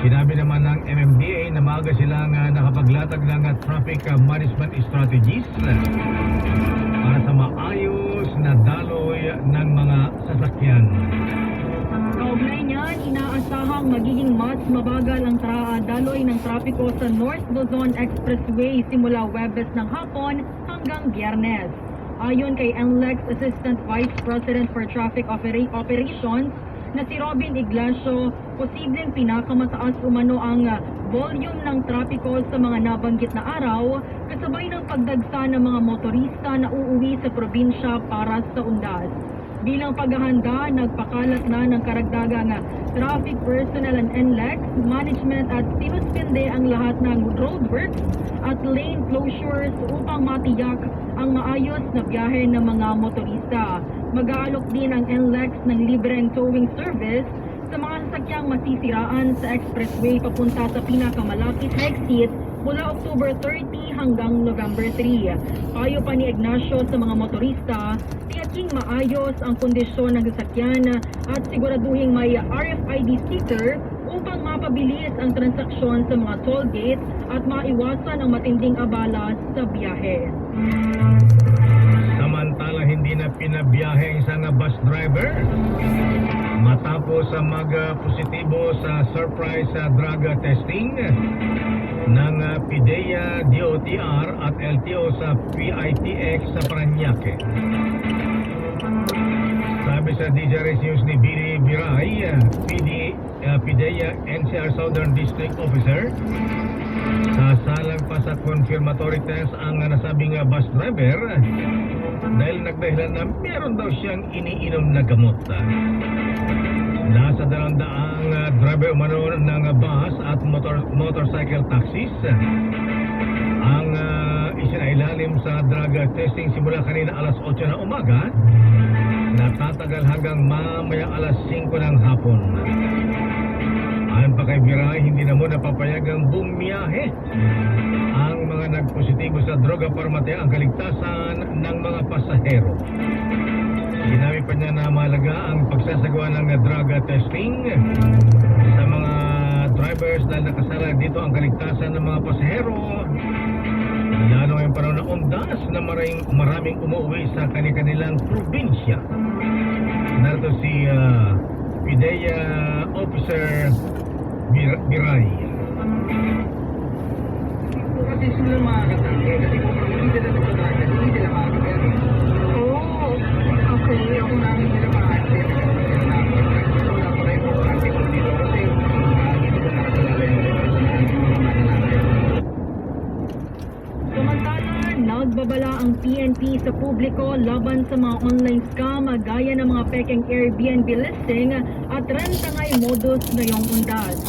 Sinabi naman ng MMDA na maaga silang nakapaglatag ng traffic management strategies para sa maayos na daloy ng mga sasakyan. Kaugnay niyan, inaasahang magiging mas mabagal ang daloy ng trapiko sa North Luzon Expressway simula Huwebes ng hapon hanggang Biyernes. Ayon kay NLEX Assistant Vice President for Traffic Operations na si Robin Ignacio, posibleng pinakamataas umano ang volume ng trapiko sa mga nabanggit na araw, kasabay ng pagdagsa ng mga motorista na uuwi sa probinsya para sa undas. Bilang paghahanda, nagpakalat na ng karagdagang traffic personnel and NLEX management at sinuspende ang lahat ng roadworks at lane closures upang matiyak ang maayos na biyahe ng mga motorista. Mag-aalok din ang NLEX ng libreng towing service sa mga sasakyang masisiraan sa expressway papunta sa pinakamalapit na exit mula October 30 hanggang November 3. Payo pa ni Ignacio sa mga motorista, tiyaking maayos ang kondisyon ng sasakyan at siguraduhin may RFID sticker upang mapabilis ang transaksyon sa mga toll gate at maiwasan ang matinding abala sa biyahe. Samantala, hindi na pinabiyahe ang isang bus driver matapos mag-positibo sa surprise drug testing ng PIDEA, DOTR at LTO sa PITX sa Parañaque. Sabi sa DZRH News ni Billy Biray, PIDEA NCR Southern District Officer, sasalang pa sa confirmatory test ang nasabing bus driver dahil nagdahilan na meron daw siyang iniinom na gamot. Nasa daang driver umano ng bus at motorcycle taxis ang isinailalim sa drug testing simula kanina alas 8 na umaga, natatagal hanggang mamaya alas 5 ng hapon. Ayon pa kay Biray, hindi na muna papayagang bumiyahe ang mga nagpositibo sa droga para mataya ang kaligtasan ng mga pasahero. Sinabi pa niya na mahalaga ang pagsasagawa ng drug testing sa mga drivers dahil nakasala dito ang kaligtasan ng mga pasahero. Lalo ngayong panahon na undas na maraming umuwi sa kanilang probinsya. Narito si PIDEA Officer Biray. Kasi sila makakatangke kasi kung hindi na nagpagkakas, hindi sila makakatangke. Oh, okay. Ako namin nila makakatangke. Wala pa kayo makakatangke kung dito kasi dito na nakasalala yung Samantala, nagbabala ang PNP sa publiko laban sa mga online scam gaya ng mga pekeng Airbnb listing at rentangay modus ngayong undas.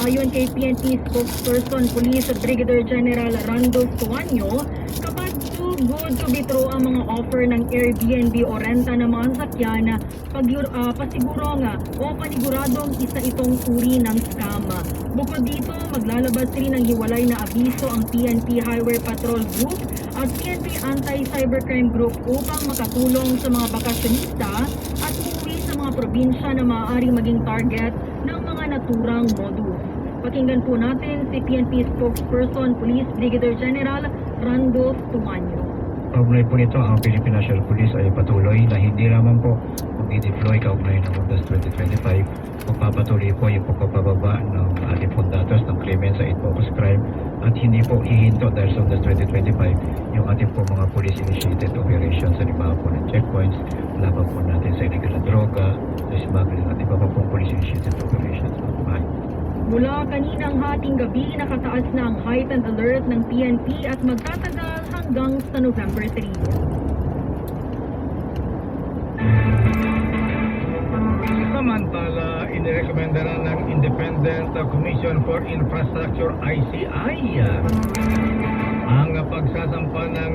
Ayon kay PNP spokesperson Police Brigadier General Rando Tuanyo, kapag too good to be true ang mga offer ng Airbnb o renta ng mga sasakyan, pasigurong o paniguradong isa itong uri ng scam. Bukod dito, maglalabas rin ng hiwalay na abiso ang PNP Highway Patrol Group at PNP Anti-Cybercrime Group upang makatulong sa mga bakasyonista at umuwi sa mga probinsya na maaaring maging target ng mga naturang modus. Pakinggan po natin si PNP spokesperson Police Brigadier General Randolph Tumanyo. Kaugnay po nito, ang Philippine National Police ay patuloy na hindi lamang po i-deploy kaugnay ng Undas 2025, magpapatuloy po yung pagpapababa ng ating pundatos ng krimen sa 8 focus crime at hindi po hihinto dahil sa Undas 2025 yung ating po mga police-initiated operations sa iba po ng checkpoints, laban po natin sa illegal na droga, sa smuggling at iba pa pong police-initiated operations. Mula kaninang hating gabi, nakataas na ang heightened alert ng PNP at magtatagal hanggang sa November 3. Samantala, inirekomenda na ng Independent Commission for Infrastructure ICI ang pagsasampa ng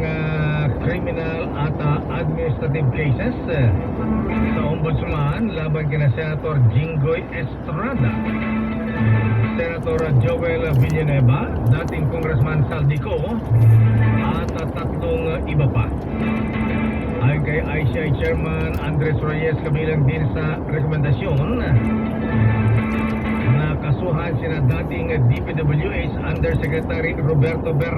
criminal at administrative cases sa Ombudsman laban kina Senator Jinggoy Estrada, Senator Joel Villanueva, dating Congressman Saldico at tatlong iba pa. Ayon kay ICI Chairman Andres Reyes, kabilang din sa rekomendasyon Mga kasuhan sina dating DPWH Undersecretary Roberto Bernal